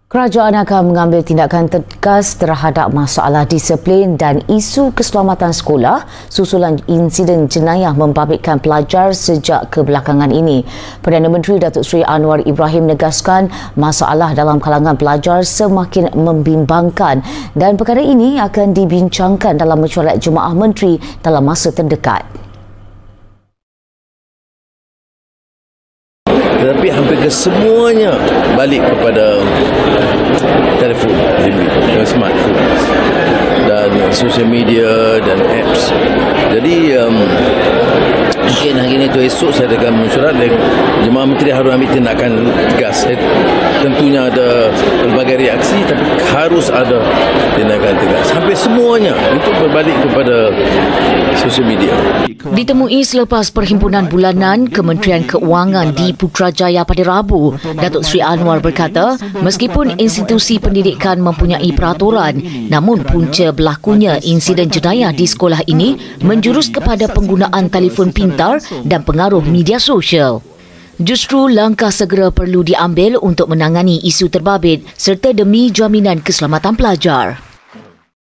Kerajaan akan mengambil tindakan tegas terhadap masalah disiplin dan isu keselamatan sekolah susulan insiden jenayah membabitkan pelajar sejak kebelakangan ini. Perdana Menteri Datuk Seri Anwar Ibrahim menegaskan masalah dalam kalangan pelajar semakin membimbangkan dan perkara ini akan dibincangkan dalam mesyuarat Jemaah Menteri dalam masa terdekat. Tetapi hampir kesemuanya balik kepada telefon, smartphone dan social media dan apps. Jadi mungkin hari ini atau esok saya akan mesyuarat dan Jemaah Menteri harus ambil tindakan tegas. Tentunya ada pelbagai reaksi tapi harus ada tindakan tegas. Hampir semuanya itu berbalik kepada social media. Ditemui selepas perhimpunan bulanan Kementerian Keuangan di Putrajaya pada Rabu, Datuk Seri Anwar berkata, meskipun institusi pendidikan mempunyai peraturan, namun punca berlakunya insiden jenayah di sekolah ini menjurus kepada penggunaan telefon pintar dan pengaruh media sosial. Justru langkah segera perlu diambil untuk menangani isu terbabit serta demi jaminan keselamatan pelajar.